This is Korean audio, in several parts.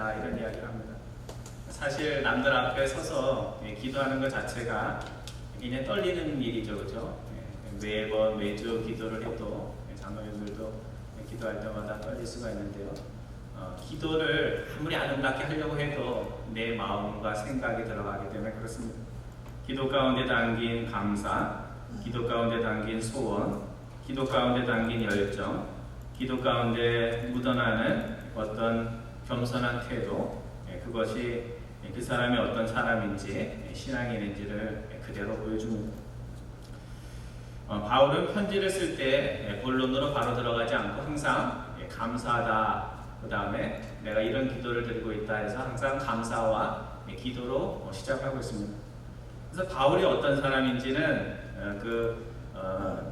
하다 이런 이야기를 합니다. 사실 남들 앞에 서서 기도하는 것 자체가 굉장히 떨리는 일이죠, 그렇죠? 매번 매주 기도를 해도 장로님들도 기도할 때마다 떨릴 수가 있는데요. 기도를 아무리 아름답게 하려고 해도 내 마음과 생각이 들어가기 때문에 그렇습니다. 기도 가운데 담긴 감사, 기도 가운데 담긴 소원, 기도 가운데 담긴 열정, 기도 가운데 묻어나는 어떤 겸손한 태도, 그것이 그 사람이 어떤 사람인지, 신앙인인지를 그대로 보여줍니다. 바울은 편지를 쓸 때 본론으로 바로 들어가지 않고 항상 감사하다, 그 다음에 내가 이런 기도를 드리고 있다 해서 항상 감사와 기도로 시작하고 있습니다. 그래서 바울이 어떤 사람인지는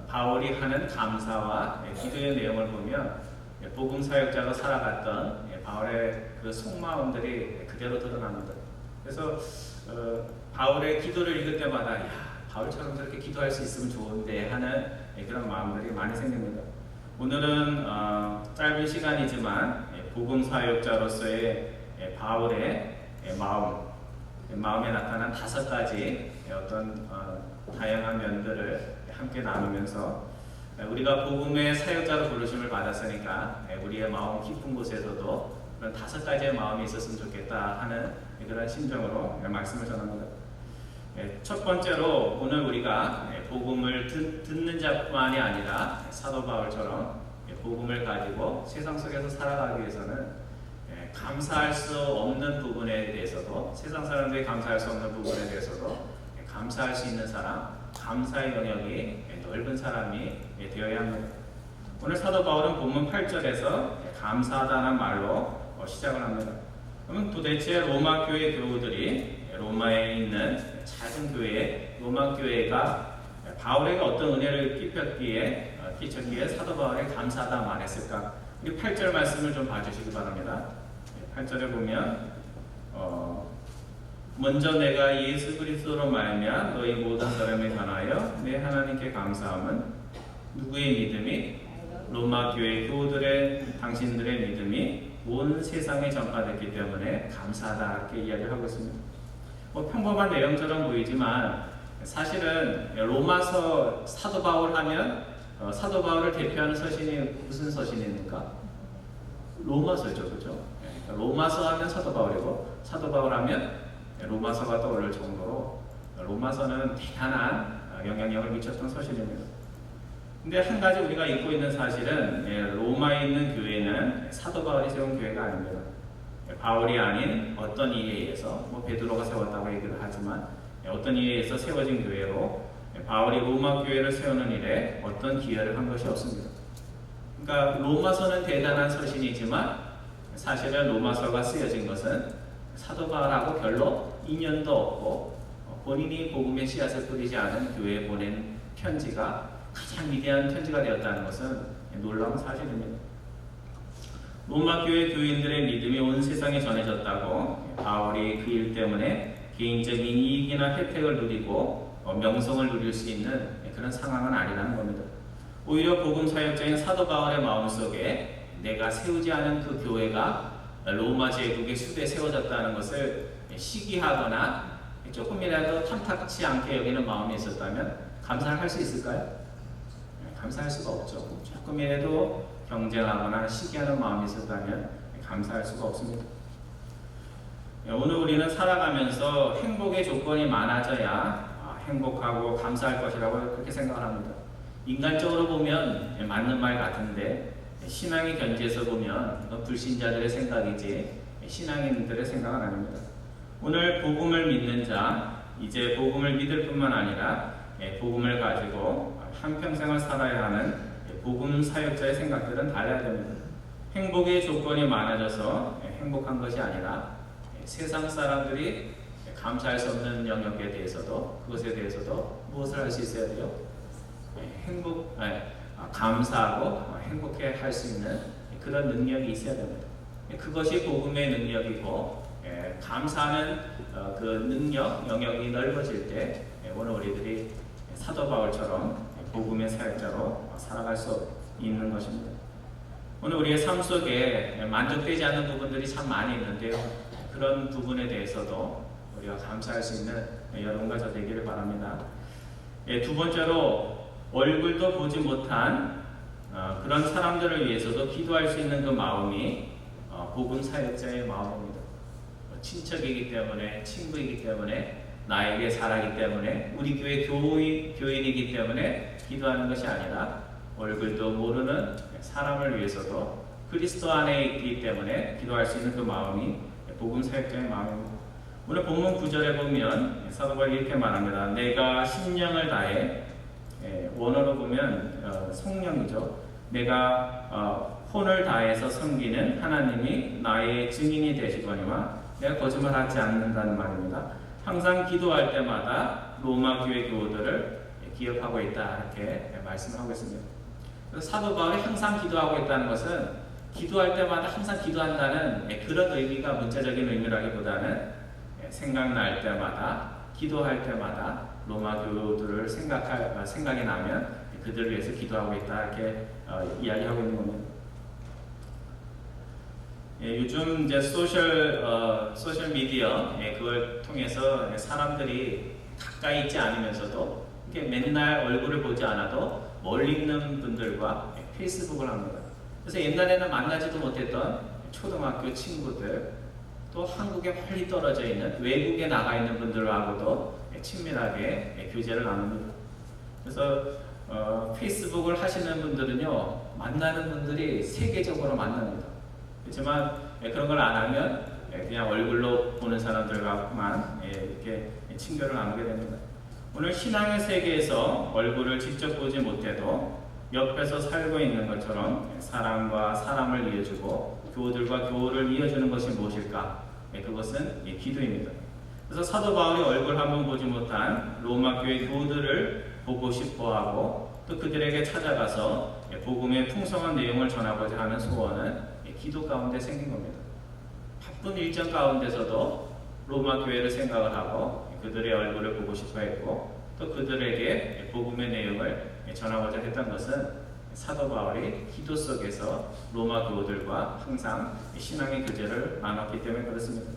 바울이 하는 감사와 기도의 내용을 보면 복음 사역자로 살아갔던 바울의 그 속마음들이 그대로 드러납니다. 그래서 바울의 기도를 읽을 때마다 야, 바울처럼 저렇게 기도할 수 있으면 좋은데 하는 그런 마음들이 많이 생깁니다. 오늘은 짧은 시간이지만 복음 사역자로서의 바울의 마음에 나타난 5가지 어떤 다양한 면들을 함께 나누면서 우리가 복음의 사역자로 부르심을 받았으니까 우리의 마음 깊은 곳에서도 그런 5가지의 마음이 있었으면 좋겠다 하는 그런 심정으로 말씀을 전합니다. 첫 번째로 오늘 우리가 복음을 듣는 자뿐만이 아니라 사도 바울처럼 복음을 가지고 세상 속에서 살아가기 위해서는 감사할 수 없는 부분에 대해서도, 세상 사람들이 감사할 수 없는 부분에 대해서도 감사할 수 있는 사람, 감사의 영역이 넓은 사람이 되어야 합니다. 오늘 사도 바울은 본문 8절에서 감사하다는 말로 시작을 합니다. 그러면 도대체 로마 교회 교우들이 로마에 있는 작은 교회, 로마 교회가 바울에게 어떤 은혜를 끼쳤기에 사도 바울에 감사하다 말했을까? 우리 8절 말씀을 좀 봐주시기 바랍니다. 8절에 보면 먼저 내가 예수 그리스도로 말미암아 너희 모든 사람에 관하여 내 하나님께 감사함은 누구의 믿음이? 로마 교회 교우들의 당신들의 믿음이 온 세상에 전파됐기 때문에 감사하다 이렇게 이야기를 하고 있습니다. 평범한 내용처럼 보이지만 사실은 로마서 사도 바울 하면 사도 바울을 대표하는 서신이 무슨 서신입니까? 로마서죠, 그렇죠? 로마서 하면 사도 바울이고 사도 바울 하면 로마서가 떠오를 정도로 로마서는 대단한 영향력을 미쳤던 서신입니다. 근데 한 가지 우리가 잊고 있는 사실은 로마에 있는 교회는 사도 바울이 세운 교회가 아닙니다. 바울이 아닌 어떤 이에 의해서 베드로가 세웠다고 얘기를 하지만 어떤 이에 의해서 세워진 교회로 바울이 로마 교회를 세우는 일에 어떤 기여를 한 것이 없습니다. 그러니까 로마서는 대단한 서신이지만 사실은 로마서가 쓰여진 것은 사도 바울하고 별로 인연도 없고 본인이 복음의 씨앗을 뿌리지 않은 교회에 보낸 편지가 가장 위대한 편지가 되었다는 것은 놀라운 사실입니다. 로마 교회 교인들의 믿음이 온 세상에 전해졌다고 바울이 그 일 때문에 개인적인 이익이나 혜택을 누리고 명성을 누릴 수 있는 그런 상황은 아니라는 겁니다. 오히려 복음 사역자인 사도 바울의 마음속에 내가 세우지 않은 그 교회가 로마 제국의 수도에 세워졌다는 것을 시기하거나 조금이라도 탐탁치 않게 여기는 마음이 있었다면 감사를 할 수 있을까요? 감사할 수가 없죠. 조금이라도 경쟁하거나 시기하는 마음이 있었다면 감사할 수가 없습니다. 오늘 우리는 살아가면서 행복의 조건이 많아져야 행복하고 감사할 것이라고 그렇게 생각을 합니다. 인간적으로 보면 맞는 말 같은데 신앙의 견지에서 보면 불신자들의 생각이지 신앙인들의 생각은 아닙니다. 오늘 복음을 믿는 자, 이제 복음을 믿을 뿐만 아니라 복음을 가지고 한평생을 살아야 하는 복음 사역자의 생각들은 달라야 됩니다. 행복의 조건이 많아져서 행복한 것이 아니라 세상 사람들이 감사할 수 없는 영역에 대해서도 그것에 대해서도 무엇을 할 수 있어야 돼요? 감사하고 행복해 할 수 있는 그런 능력이 있어야 됩니다. 그것이 복음의 능력이고 감사하는 그 능력, 영역이 넓어질 때 오늘 우리들이 사도 바울처럼 복음의 사역자로 살아갈 수 있는 것입니다. 오늘 우리의 삶 속에 만족되지 않는 부분들이 참 많이 있는데요. 그런 부분에 대해서도 우리가 감사할 수 있는 여러분과 저 되기를 바랍니다. 두 번째로 얼굴도 보지 못한 그런 사람들을 위해서도 기도할 수 있는 그 마음이 복음 사역자의 마음입니다. 친척이기 때문에, 친구이기 때문에, 나에게 잘하기 때문에, 우리 교회 교인이기 때문에 기도하는 것이 아니라 얼굴도 모르는 사람을 위해서도 그리스도 안에 있기 때문에 기도할 수 있는 그 마음이 복음 사역자의 마음입니다. 오늘 본문 9절에 보면 사도 바울이 이렇게 말합니다. 내가 심령을 다해, 원어로 보면 성령이죠. 내가 혼을 다해서 섬기는 하나님이 나의 증인이 되시거니와 내가 거짓말하지 않는다는 말입니다. 항상 기도할 때마다 로마 교회 교우들을 기억하고 있다, 이렇게 말씀하고 있습니다. 그래서 사도 바울이 항상 기도하고 있다는 것은 기도할 때마다 항상 기도한다는 그런 의미가 문자적인 의미라기보다는 생각날 때마다, 기도할 때마다 로마 교우들을 생각이 나면 그들을 위해서 기도하고 있다, 이렇게 이야기하고 있는 겁니다. 요즘 이제 소셜 미디어 그걸 통해서 사람들이 가까이 있지 않으면서도 이렇게 맨날 얼굴을 보지 않아도 멀리 있는 분들과 페이스북을 합니다. 그래서 옛날에는 만나지도 못했던 초등학교 친구들, 또 한국에 멀리 떨어져 있는 외국에 나가 있는 분들하고도 친밀하게 교제를 나눕니다. 그래서 페이스북을 하시는 분들은요, 만나는 분들이 세계적으로 만납니다. 그렇지만 그런 걸 안 하면 그냥 얼굴로 보는 사람들과만 이렇게 친교를 나누게 됩니다. 오늘 신앙의 세계에서 얼굴을 직접 보지 못해도 옆에서 살고 있는 것처럼 사람과 사람을 이어주고 교우들과 교우를 이어주는 것이 무엇일까? 그것은 기도입니다. 그래서 사도 바울이 얼굴 한번 보지 못한 로마 교회 교우들을 보고 싶어하고 또 그들에게 찾아가서 복음의 풍성한 내용을 전하고자 하는 소원은 기도 가운데 생긴 겁니다. 바쁜 일정 가운데서도 로마 교회를 생각을 하고 그들의 얼굴을 보고 싶어 했고 또 그들에게 복음의 내용을 전하고자 했던 것은 사도 바울이 기도 속에서 로마 교우들과 항상 신앙의 교제를 나눴기 때문에 그렇습니다.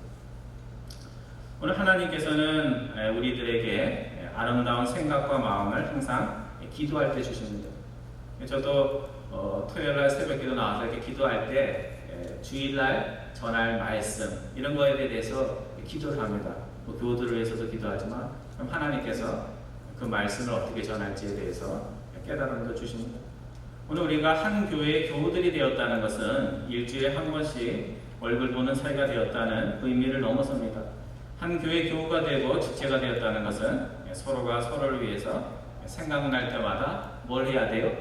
오늘 하나님께서는 우리들에게 아름다운 생각과 마음을 항상 기도할 때 주십니다. 저도 토요일날 새벽기도 나와서 이렇게 기도할 때 주일날 전할 말씀 이런 거에 대해서 기도를 합니다. 교우들을 위해서도 기도하지만 그럼 하나님께서 그 말씀을 어떻게 전할지에 대해서 깨달음도 주십니다. 오늘 우리가 한 교회의 교우들이 되었다는 것은 일주일에 한 번씩 얼굴 보는 사이가 되었다는 의미를 넘어섭니다. 한 교회 교우가 되고 지체가 되었다는 것은 서로가 서로를 위해서 생각날 때마다 뭘 해야 돼요?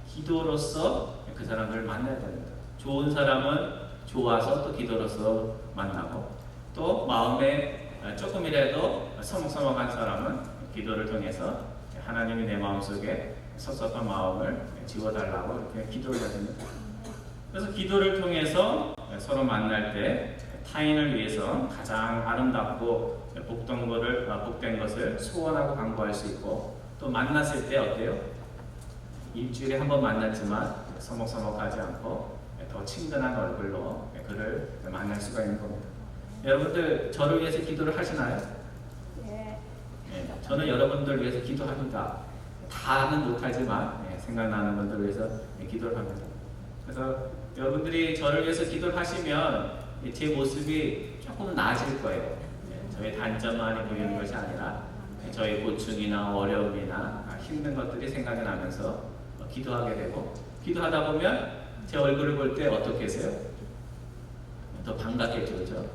기도로서 그 사람들을 만나야 됩니다. 좋은 사람은 좋아서 또 기도로서 만나고 또 마음에 조금이라도 서먹서먹한 사람은 기도를 통해서 하나님이 내 마음속에 섭섭한 마음을 지워달라고 이렇게 기도를 해야 됩니다. 그래서 기도를 통해서 서로 만날 때 타인을 위해서 가장 아름답고 복된 것을 소원하고 간구할 수 있고 또 만났을 때 어때요? 일주일에 한 번 만났지만 서먹서먹하지 않고 더 친근한 얼굴로 그를 만날 수가 있는 겁니다. 여러분들 저를 위해서 기도를 하시나요? 네. 저는 여러분들 위해서 기도합니다. 다는 못하지만 생각나는 분들을 위해서 기도를 합니다. 그래서 여러분들이 저를 위해서 기도를 하시면 제 모습이 조금 나아질 거예요. 저의 단점만이 보이는 것이 아니라 저의 고충이나 어려움이나 힘든 것들이 생각이 나면서 기도하게 되고 기도하다 보면 제 얼굴을 볼 때 어떻게 해서요? 더 반갑겠죠, 그렇죠?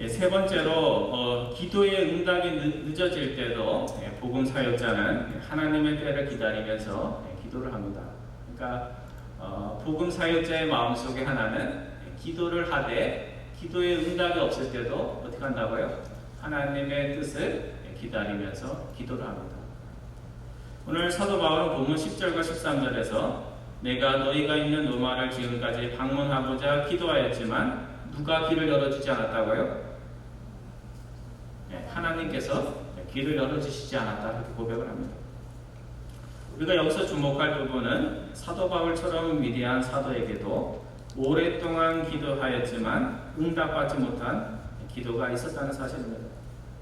세 번째로 기도의 응답이 늦어질 때도 복음 사역자는 하나님의 때를 기다리면서 기도를 합니다. 그러니까 복음 사역자의 마음속에 하나는 기도를 하되 기도의 응답이 없을 때도 어떻게 한다고요? 하나님의 뜻을 기다리면서 기도를 합니다. 오늘 사도 바울은 본문 10절과 13절에서 내가 너희가 있는 로마를 지금까지 방문하고자 기도하였지만 누가 길을 열어주지 않았다고요? 하나님께서 길을 열어주시지 않았다, 이렇게 고백을 합니다. 우리가 여기서 주목할 부분은 사도 바울처럼 위대한 사도에게도 오랫동안 기도하였지만 응답받지 못한 기도가 있었다는 사실입니다.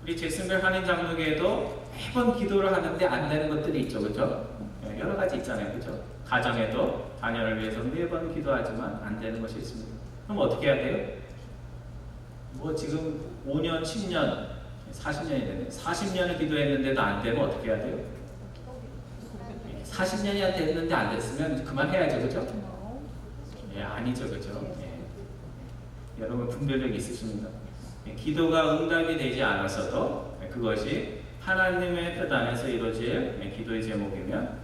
우리 잭슨벨 한인 장로교에도 매번 기도를 하는데 안 되는 것들이 있죠, 그렇죠? 여러 가지 있잖아요, 그렇죠? 가정에도 자녀를 위해서 매번 기도하지만 안 되는 것이 있습니다. 그럼 어떻게 해야 돼요? 뭐 지금 5년, 10년, 40년이 됐네. 40년을 기도했는데도 안 되면 어떻게 해야 돼요? 40년이 됐는데 안 됐으면 그만해야죠, 그렇죠? 아니죠, 그렇죠? 여러분 분별력이 있으십니다. 기도가 응답이 되지 않았어도 그것이 하나님의 뜻 안에서 이루어질 기도의 제목이면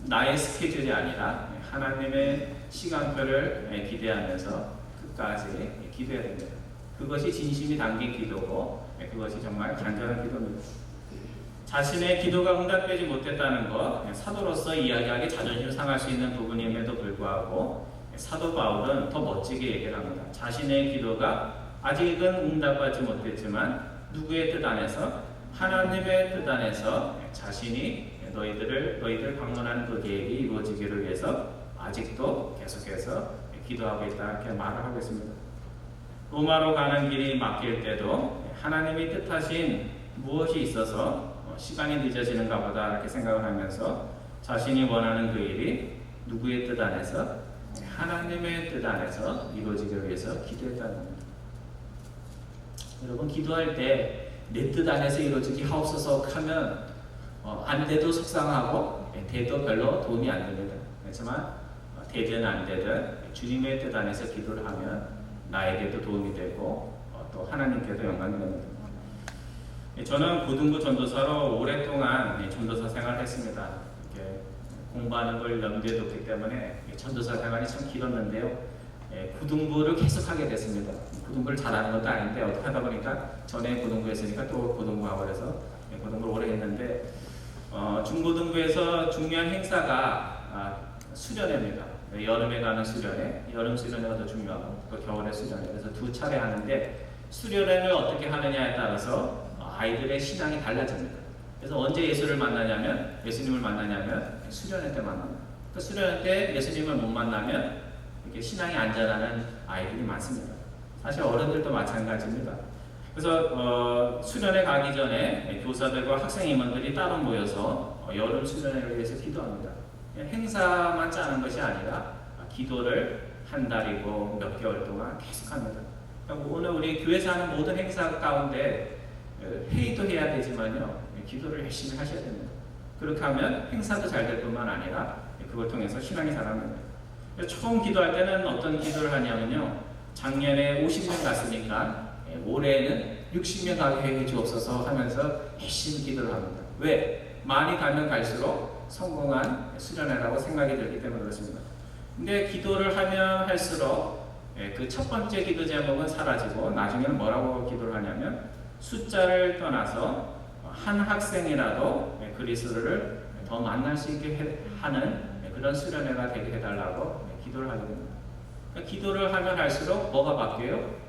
나의 스케줄이 아니라 하나님의 시간표를 기대하면서 끝까지 기도해야 됩니다. 그것이 진심이 담긴 기도고 그것이 정말 간절한 기도입니다. 자신의 기도가 응답되지 못했다는 것, 사도로서 이야기하기 자존심 상할 수 있는 부분임에도 불구하고 사도 바울은 더 멋지게 얘기를 합니다. 자신의 기도가 아직은 응답받지 못했지만 누구의 뜻 안에서? 하나님의 뜻 안에서 자신이 너희들 방문하는 그 계획이 이루어지기를 위해서 아직도 계속해서 기도하고 있다 이렇게 말을 하고 있습니다. 로마로 가는 길이 막힐 때도 하나님이 뜻하신 무엇이 있어서 시간이 늦어지는가 보다 이렇게 생각을 하면서 자신이 원하는 그 일이 누구의 뜻 안에서? 하나님의 뜻 안에서 이루어지기를 위해서 기도했다는 겁니다. 여러분 기도할 때 내 뜻 안에서 이루어지기 하옵소서 하면 안 돼도 속상하고 돼도 별로 도움이 안 됩니다. 그렇지만 되든 안 되든 주님의 뜻 안에서 기도를 하면 나에게도 도움이 되고 또 하나님께도 영광이 됩니다. 저는 고등부 전도사로 오랫동안 전도사 생활을 했습니다. 공부하는 걸 염두에 뒀기 때문에 전도사 생활이 참 길었는데요. 고등부를 계속하게 됐습니다. 고등부를 잘하는 것도 아닌데 어떻게 하다 보니까 전에 고등부 했으니까 또 고등부하고 그래서 고등부를 오래 했는데 중고등부에서 중요한 행사가 수련회입니다. 여름에 가는 수련회, 여름 수련회가 더 중요하고 또 겨울에 수련회. 그래서 두 차례 하는데 수련회를 어떻게 하느냐에 따라서 아이들의 신앙이 달라집니다. 그래서 언제 예수님을 만나냐면 수련회 때 만납니다. 그 수련회 때 예수님을 못 만나면 이렇게 신앙이 안 자라는 아이들이 많습니다. 사실 어른들도 마찬가지입니다. 그래서 수련회 가기 전에 교사들과 학생 임원들이 따로 모여서 여름 수련회를 위해서 기도합니다. 행사만 짜는 것이 아니라 기도를 한 달이고 몇 개월 동안 계속합니다. 오늘 우리 교회에서 하는 모든 행사 가운데 회의도 해야 되지만요, 기도를 열심히 하셔야 됩니다. 그렇게 하면 행사도 잘 될 뿐만 아니라 그걸 통해서 신앙이 자랍니다. 처음 기도할 때는 어떤 기도를 하냐면요, 작년에 50명 갔으니까 올해는 60명 가게 해 주옵소서 하면서 열심히 기도를 합니다. 왜? 많이 가면 갈수록 성공한 수련회라고 생각이 들기 때문에 그렇습니다. 근데 기도를 하면 할수록 그 첫 번째 기도 제목은 사라지고 나중에는 뭐라고 기도를 하냐면 숫자를 떠나서 한 학생이라도 그리스도를 더 만날 수 있게 하는 그런 수련회가 되게 해달라고 기도를 하게 됩니다. 기도를 하면 할수록 뭐가 바뀌어요?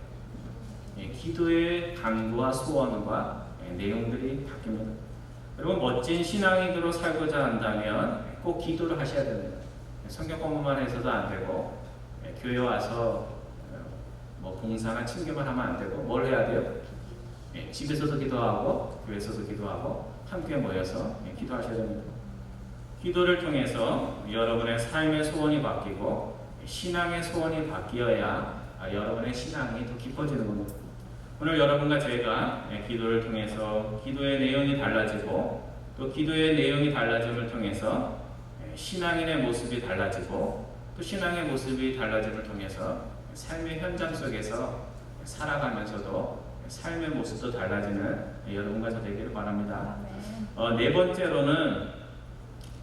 기도의 강도와 소원과 내용들이 바뀝니다. 여러분 멋진 신앙인으로 살고자 한다면 꼭 기도를 하셔야 됩니다. 성경 공부만 해서도 안 되고 교회 와서 뭐 봉사나 친교만 하면 안 되고 뭘 해야 돼요? 집에서도 기도하고 교회에서도 기도하고 함께 모여서 기도하셔야 됩니다. 기도를 통해서 여러분의 삶의 소원이 바뀌고 신앙의 소원이 바뀌어야 여러분의 신앙이 더 깊어지는 겁니다. 오늘 여러분과 제가 기도를 통해서 기도의 내용이 달라지고 또 기도의 내용이 달라짐을 통해서 신앙인의 모습이 달라지고 또 신앙의 모습이 달라짐을 통해서 삶의 현장 속에서 살아가면서도 삶의 모습도 달라지는 여러분과 저 되기를 바랍니다. 네 번째로는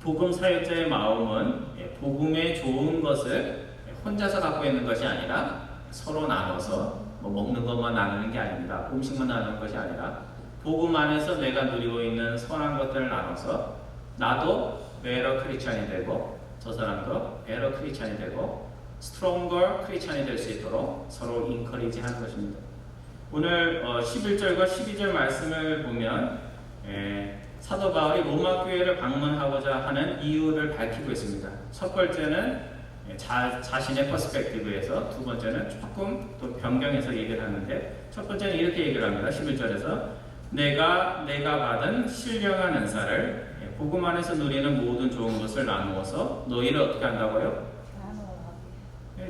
복음 사역자의 마음은 복음의 좋은 것을 혼자서 갖고 있는 것이 아니라 서로 나눠서 먹는 것만 나누는 게 아닙니다. 음식만 나누는 것이 아니라 복음 안에서 내가 누리고 있는 선한 것들을 나눠서 나도 better 크리스찬이 되고 저 사람도 better 크리스찬이 되고 stronger 크리스찬이 될 수 있도록 서로 인커리지 하는 것입니다. 오늘 11절과 12절 말씀을 보면 사도 바울이 로마 교회를 방문하고자 하는 이유를 밝히고 있습니다. 첫 번째는 자신의 퍼스펙티브에서, 두 번째는 조금 또 변경해서 얘기를 하는데, 첫 번째는 이렇게 얘기를 합니다. 11절에서 내가 받은 신령한 은사를 복음 안에서 누리는 모든 좋은 것을 나누어서 너희를 어떻게 한다고요?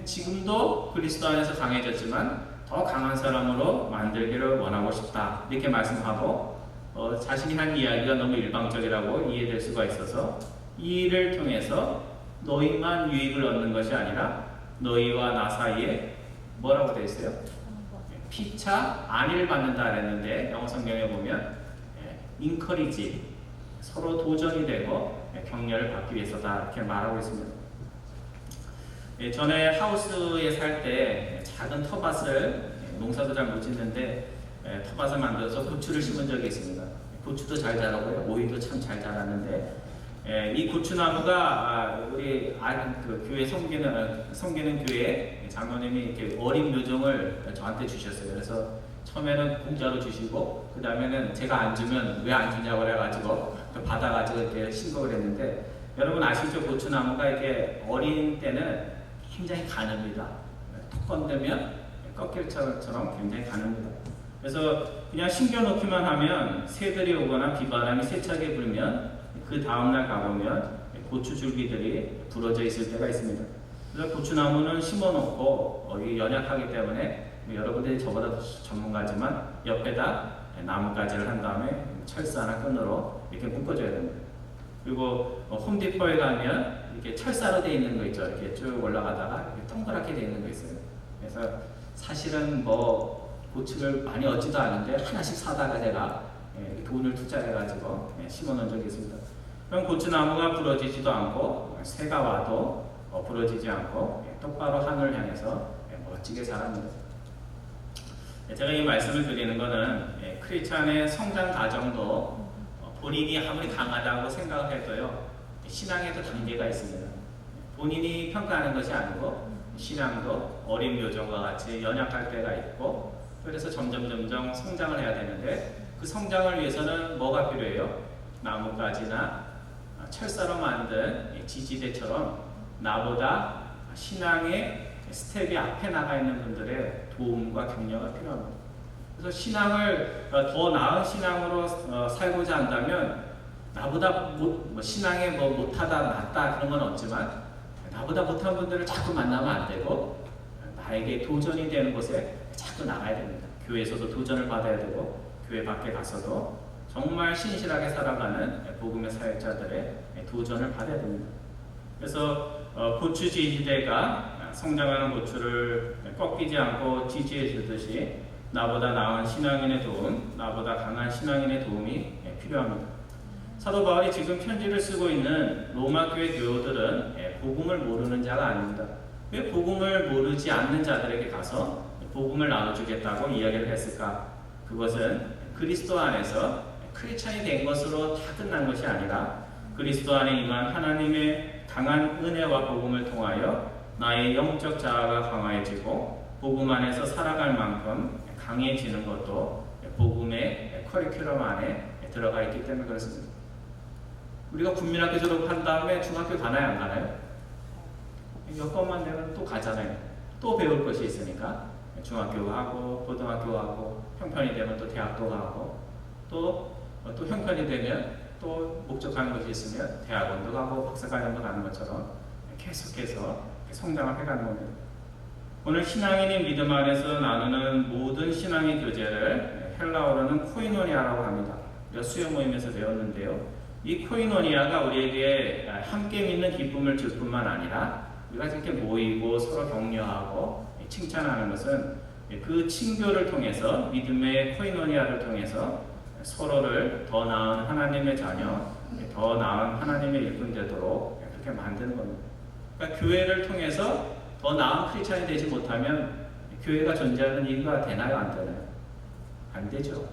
지금도 그리스도 안에서 강해졌지만 더 강한 사람으로 만들기를 원하고 싶다, 이렇게 말씀하고, 자신이 한 이야기가 너무 일방적이라고 이해될 수가 있어서 이 일을 통해서 너희만 유익을 얻는 것이 아니라 너희와 나 사이에 뭐라고 되어 있어요? 피차 안위를 받는다 그랬는데, 영어 성경에 보면 encourage, 서로 도전이 되고 격려를 받기 위해서다, 이렇게 말하고 있습니다. 전에 하우스에 살 때 작은 텃밭을, 농사도 잘 못 짓는데 텃밭을 만들어서 고추를 심은 적이 있습니다. 고추도 잘 자라고요, 오이도 참 잘 자랐는데, 이 고추나무가 우리 그 교회 섬기는 교회 장로님이 이렇게 어린 묘종을 저한테 주셨어요. 그래서 처음에는 공짜로 주시고, 그 다음에는 제가 안 주면 왜 안 주냐고 그래가지고 받아가지고 이렇게 신곡을 했는데, 여러분 아시죠? 고추나무가 이렇게 어린 때는 굉장히 가늡니다. 톡 건드면 꺾일처럼 굉장히 가늡니다. 그래서 그냥 심겨놓기만 하면 새들이 오거나 비바람이 세차게 불면 그 다음날 가보면 고추 줄기들이 부러져 있을 때가 있습니다. 그래서 고추나무는 심어놓고 연약하기 때문에, 여러분들이 저보다 전문가지만 옆에다 나뭇가지를 한 다음에 철사나 끈으로 이렇게 묶어줘야 됩니다. 그리고 홈디포에 가면 이렇게 철사로 되어 있는 거 있죠. 이렇게 쭉 올라가다가 이렇게 동그랗게 되어 있는 거 있어요. 그래서 사실은 고추를 많이 얻지도 않은데 하나씩 사다가 제가 돈을 투자해가지고 심어놓은 적이 있습니다. 그럼 고추나무가 부러지지도 않고, 새가 와도 부러지지 않고 똑바로 하늘을 향해서 멋지게 자랍니다. 제가 이 말씀을 드리는 것은 크리스찬의 성장 과정도 본인이 아무리 강하다고 생각을 해도요, 신앙에도 단계가 있습니다. 본인이 평가하는 것이 아니고 신앙도 어린 묘종과 같이 연약할 때가 있고, 그래서 점점 성장을 해야 되는데, 그 성장을 위해서는 뭐가 필요해요? 나뭇가지나 철사로 만든 지지대처럼 나보다 신앙의 스텝이 앞에 나가 있는 분들의 도움과 격려가 필요합니다. 그래서 신앙을 더 나은 신앙으로 살고자 한다면, 나보다 신앙에 못하다 낫다 그런 건 없지만, 나보다 못한 분들을 자꾸 만나면 안 되고, 나에게 도전이 되는 곳에 자꾸 나가야 됩니다. 교회에서도 도전을 받아야 되고, 교회 밖에 가서도 정말 신실하게 살아가는 복음의 사역자들의 도전을 받아야 됩니다. 그래서 고추 지지대가 성장하는 고추를 꺾이지 않고 지지해 주듯이, 나보다 나은 신앙인의 도움, 나보다 강한 신앙인의 도움이 필요합니다. 사도 바울이 지금 편지를 쓰고 있는 로마 교회 교우들은 복음을 모르는 자가 아닙니다. 왜 복음을 모르지 않는 자들에게 가서 복음을 나눠주겠다고 이야기를 했을까? 그것은 그리스도 안에서 크리스찬이 된 것으로 다 끝난 것이 아니라, 그리스도 안에 임한 하나님의 강한 은혜와 복음을 통하여 나의 영적 자아가 강화해지고 복음 안에서 살아갈 만큼 강해지는 것도 복음의 커리큘럼 안에 들어가 있기 때문에 그렇습니다. 우리가 국민학교 졸업한 다음에 중학교 가나요, 안 가나요? 여건만 되면 또 가잖아요. 또 배울 것이 있으니까 중학교 가고 고등학교 가고, 형편이 되면 또 대학도 가고, 또 형편이 되면 또 목적하는 것이 있으면 대학원도 가고 박사과정도 가는 것처럼 계속해서 성장을 해가는 겁니다. 오늘 신앙인의 믿음 안에서 나누는 모든 신앙의 교제를 헬라어로는 코이노니아라고 합니다. 우리가 수요 모임에서 배웠는데요. 이 코이노니아가 우리에게 함께 믿는 기쁨을 줄 뿐만 아니라, 우리가 이렇게 모이고 서로 격려하고 칭찬하는 것은 그 친교를 통해서, 믿음의 코이노니아를 통해서 서로를 더 나은 하나님의 자녀, 더 나은 하나님의 일꾼 되도록 그렇게 만드는 겁니다. 그러니까 교회를 통해서 더 나은 크리스찬이 되지 못하면 교회가 존재하는 이유가 되나요, 안 되나요? 안 되죠.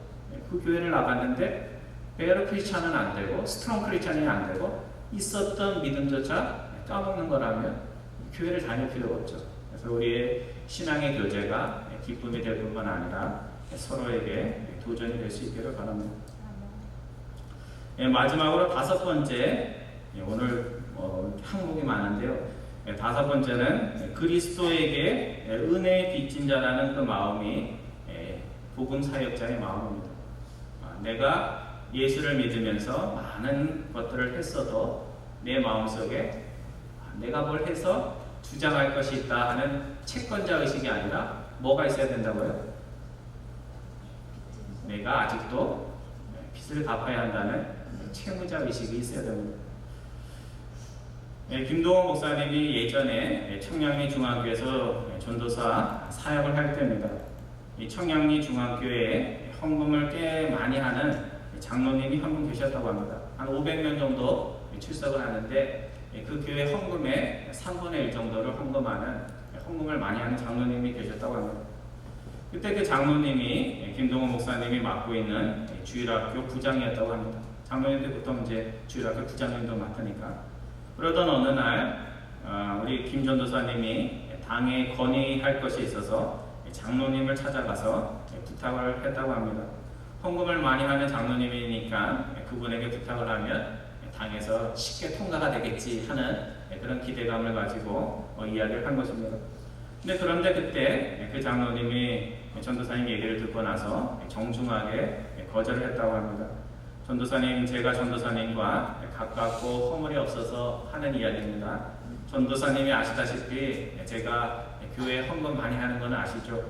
그 교회를 나갔는데 베러 크리스찬은 안 되고, 스트롱 크리스찬이 안 되고, 있었던 믿음조차 까먹는 거라면 교회를 다닐 필요가 없죠. 그래서 우리의 신앙의 교제가 기쁨이 될 뿐만 아니라 서로에게 도전이 될 수 있기를 바랍니다. 마지막으로 다섯 번째, 오늘 항목이 많은데요. 다섯 번째는 그리스도에게 은혜의 빚진 자라는 그 마음이 복음 사역자의 마음입니다. 내가 예수를 믿으면서 많은 것들을 했어도 내 마음속에 내가 뭘 해서 주장할 것이 있다 하는 채권자 의식이 아니라 뭐가 있어야 된다고요? 내가 아직도 빚을 갚아야 한다는 채무자 의식이 있어야 됩니다. 김동원 목사님이 예전에 청량리 중앙교회에서 전도사 사역을 할 때입니다. 이 청량리 중앙교회에 헌금을 꽤 많이 하는 장로님이 한 분 계셨다고 합니다. 한 500명 정도 출석을 하는데 그 교회 헌금의 3분의 1 정도를 헌금을 많이 하는 장로님이 계셨다고 합니다. 그때 그 장로님이 김동원 목사님이 맡고 있는 주일학교 부장이었다고 합니다. 장로님들 보통 이제 주일학교 부장님도 맡으니까. 그러던 어느 날 우리 김 전도사님이 당에 건의할 것이 있어서 장로님을 찾아가서 부탁을 했다고 합니다. 헌금을 많이 하는 장로님이니까 그분에게 부탁을 하면 당에서 쉽게 통과가 되겠지 하는 그런 기대감을 가지고 이야기를 한 것입니다. 그런데 그때 그 장로님이 전도사님 얘기를 듣고 나서 정중하게 거절을 했다고 합니다. 전도사님, 제가 전도사님과 가깝고 허물이 없어서 하는 이야기입니다. 전도사님이 아시다시피 제가 교회에 헌금 많이 하는 건 아시죠?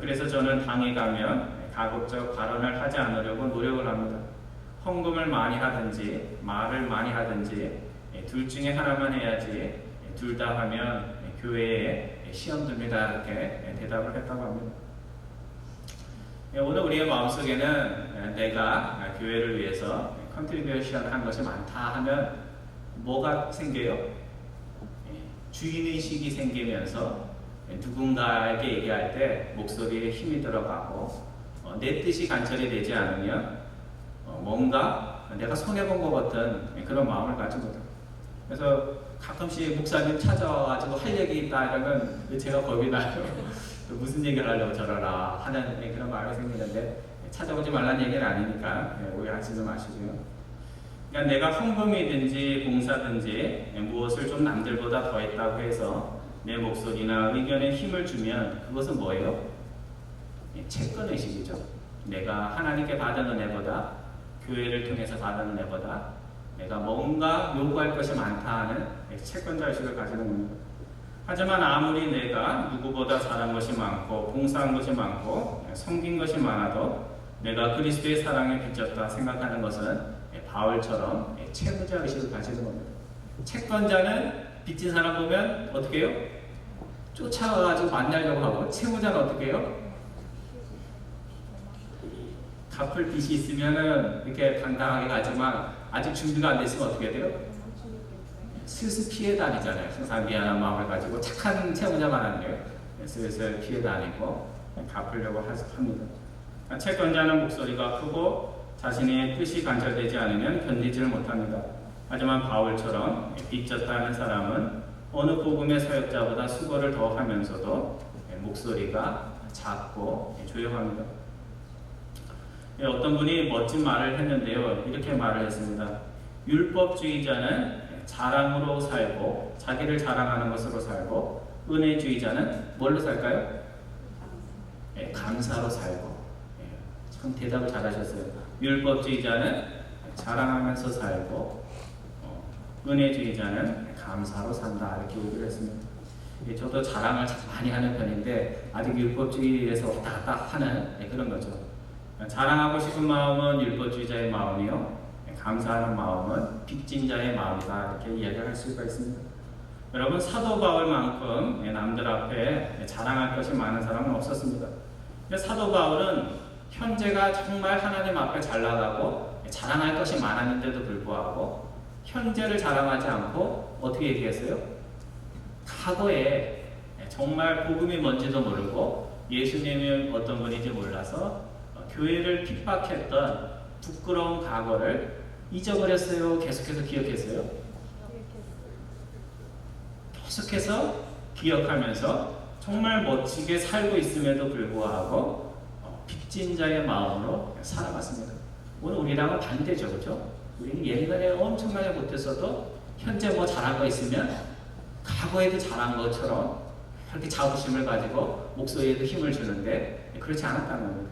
그래서 저는 당에 가면 가급적 발언을 하지 않으려고 노력을 합니다. 헌금을 많이 하든지 말을 많이 하든지 둘 중에 하나만 해야지 둘 다 하면 교회에 시험 듭니다. 이렇게 대답을 했다고 합니다. 오늘 우리의 마음속에는 내가 교회를 위해서 컨트리뷰션을 한 것이 많다 하면 뭐가 생겨요? 주인의식이 생기면서 누군가에게 얘기할 때 목소리에 힘이 들어가고 내 뜻이 관철이 되지 않으면 뭔가 내가 손해본 것 같은 그런 마음을 가지고 있다. 그래서 가끔씩 목사님 찾아와가지고 할 얘기 있다 이러면 제가 겁이 나요. 무슨 얘기를 하려고 저러라 하는 그런 마음이 생기는데 찾아오지 말라는 얘기는 아니니까 오해하지 마시고요. 그러니까 내가 헌금이든지 봉사든지 무엇을 좀 남들보다 더 했다고 해서 내 목소리나 의견에 힘을 주면 그것은 뭐예요? 채권의식이죠. 내가 하나님께 받은 은혜보다 교회를 통해서 받은 은혜보다 내가 뭔가 요구할 것이 많다 하는 채권자의식을 가지는 겁니다. 하지만 아무리 내가 누구보다 잘한 것이 많고 봉사한 것이 많고 섬긴 것이 많아도 내가 그리스도의 사랑에 빚졌다 생각하는 것은 바울처럼 채무자 의식을 가지는 겁니다. 채권자는 빚진 사람 보면 어떻게 해요? 쫓아가가지고 만나려고 하고 채무자는 어떻게 해요? 갚을 빚이 있으면은 이렇게 당당하게 가지만 아직 준비가 안 됐으면 어떻게 돼요? 슬슬 피해 다니잖아요. 항상 미안한 마음을 가지고 착한 채무자만 하는데요. 슬슬 피해 다니고 갚으려고 합니다. 채권자는 목소리가 크고 자신의 뜻이 관철되지 않으면 견디지를 못합니다. 하지만 바울처럼 빚졌다는 사람은 어느 복음의 사역자보다 수고를 더 하면서도 목소리가 작고 조용합니다. 어떤 분이 멋진 말을 했는데요. 이렇게 말을 했습니다. 율법주의자는 자랑으로 살고 자기를 자랑하는 것으로 살고 은혜주의자는 뭘로 살까요? 감사로 살고. 참 대답을 잘하셨어요. 율법주의자는 자랑하면서 살고 은혜주의자는 감사로 산다 이렇게 얘기를 했습니다. 저도 자랑을 많이 하는 편인데 아직 율법주의에서 왔다 갔다 하는 그런 거죠. 자랑하고 싶은 마음은 율법주의자의 마음이요 감사하는 마음은 빚진 자의 마음이다 이렇게 이야기할 수가 있습니다. 여러분 사도 바울만큼 남들 앞에 자랑할 것이 많은 사람은 없었습니다. 근데 사도 바울은 현재가 정말 하나님 앞에 잘 나가고 자랑할 것이 많았는데도 불구하고 현재를 자랑하지 않고 어떻게 얘기했어요? 과거에 정말 복음이 뭔지도 모르고 예수님이 어떤 분인지 몰라서 교회를 핍박했던 부끄러운 과거를 잊어버렸어요? 계속해서 기억했어요? 계속해서 기억하면서 정말 멋지게 살고 있음에도 불구하고 빚진 자의 마음으로 살아갔습니다. 오늘 우리랑은 반대죠, 그렇죠? 우리는 옛날에 엄청나게 못했어도 현재 뭐 잘한 거 있으면 과거에도 잘한 것처럼 그렇게 자부심을 가지고 목소리에도 힘을 주는데 그렇지 않았다는 겁니다.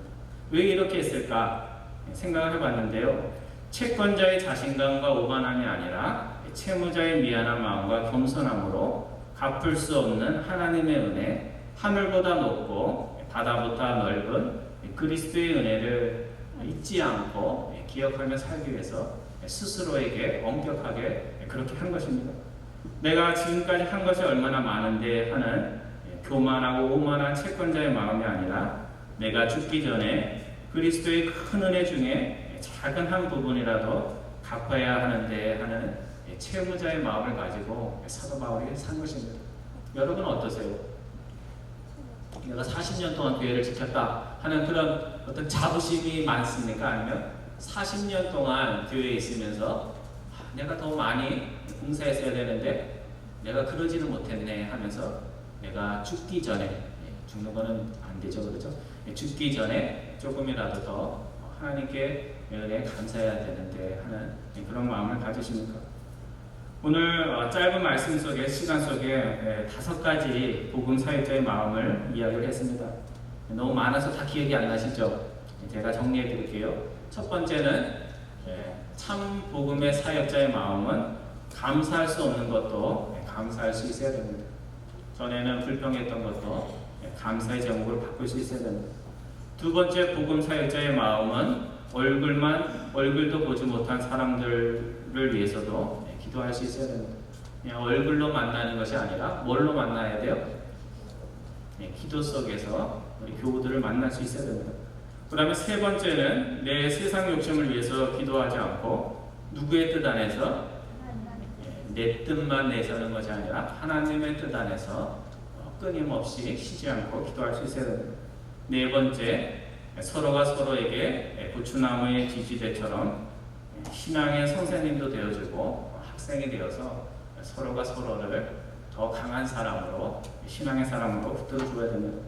왜 이렇게 했을까 생각을 해봤는데요. 채권자의 자신감과 오만함이 아니라 채무자의 미안한 마음과 겸손함으로 갚을 수 없는 하나님의 은혜, 하늘보다 높고 바다보다 넓은 그리스도의 은혜를 잊지 않고 기억하며 살기 위해서 스스로에게 엄격하게 그렇게 한 것입니다. 내가 지금까지 한 것이 얼마나 많은데 하는 교만하고 오만한 채권자의 마음이 아니라 내가 죽기 전에 그리스도의 큰 은혜 중에 작은 한 부분이라도 갚아야 하는데 하는 채무자의 마음을 가지고 사도 바울이 산 것입니다. 여러분 어떠세요? 내가 40년 동안 교회를 지켰다 하는 그런 어떤 자부심이 많습니까? 아니면 40년 동안 교회에 있으면서 내가 더 많이 봉사했어야 되는데 내가 그러지는 못했네 하면서 내가 죽기 전에, 죽는 거는 안 되죠, 그렇죠? 죽기 전에 조금이라도 더 하나님께 은혜에 감사해야 되는데 하는 그런 마음을 가지십니까? 오늘 짧은 말씀 속에, 시간 속에 5가지 복음 사역자의 마음을 이야기를 했습니다. 너무 많아서 다 기억이 안 나시죠? 제가 정리해 드릴게요. 첫 번째는 참 복음의 사역자의 마음은 감사할 수 없는 것도 감사할 수 있어야 됩니다. 전에는 불평했던 것도 감사의 제목으로 바꿀 수 있어야 됩니다. 두 번째 복음 사역자의 마음은 얼굴도 보지 못한 사람들을 위해서도 기도할 수 있어야 됩니다. 그냥 얼굴로 만나는 것이 아니라 뭘로 만나야 돼요? 기도 속에서 우리 교우들을 만날 수 있어야 됩니다. 그 다음에 세 번째는 내 세상 욕심을 위해서 기도하지 않고 누구의 뜻 안에서 내 뜻만 내서는 것이 아니라 하나님의 뜻 안에서 끊임없이 쉬지 않고 기도할 수 있어야 됩니다. 네 번째, 서로가 서로에게 고추나무의 지지대처럼 신앙의 선생님도 되어주고 학생이 되어서 서로가 서로를 더 강한 사람으로, 신앙의 사람으로 붙들어줘야 됩니다.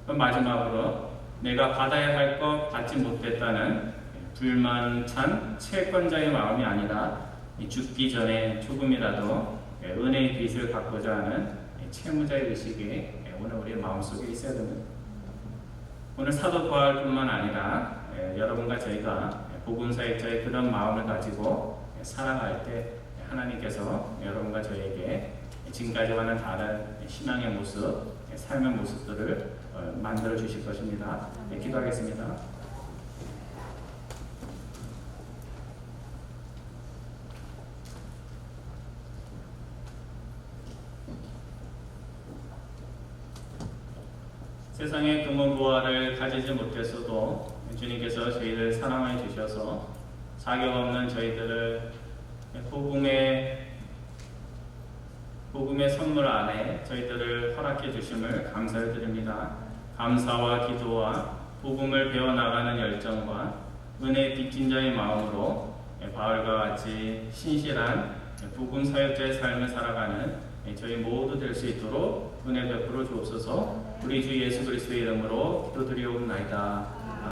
그럼 마지막으로 내가 받아야 할 것 받지 못했다는 불만찬 채권자의 마음이 아니라 죽기 전에 조금이라도 은혜의 빚을 갚고자 하는 채무자의 의식이 오늘 우리의 마음속에 있어야 됩니다. 오늘 사도 바울뿐만 아니라 여러분과 저희가 복음사역자의 그런 마음을 가지고 살아갈 때 하나님께서 여러분과 저에게 지금까지와는 다른 신앙의 모습, 삶의 모습들을 만들어 주실 것입니다. 기도하겠습니다. 세상의 금은 부활을 가지지 못했어도 주님께서 저희를 사랑해 주셔서 자격 없는 저희들을 복음의 선물 안에 저희들을 허락해 주심을 감사를 드립니다. 감사와 기도와 복음을 배워나가는 열정과 은혜의 빚진 자의 마음으로 바울과 같이 신실한 복음 사역자의 삶을 살아가는 저희 모두 될 수 있도록 은혜 베풀어 주옵소서. 우리 주 예수 그리스도의 이름으로 기도드리옵나이다.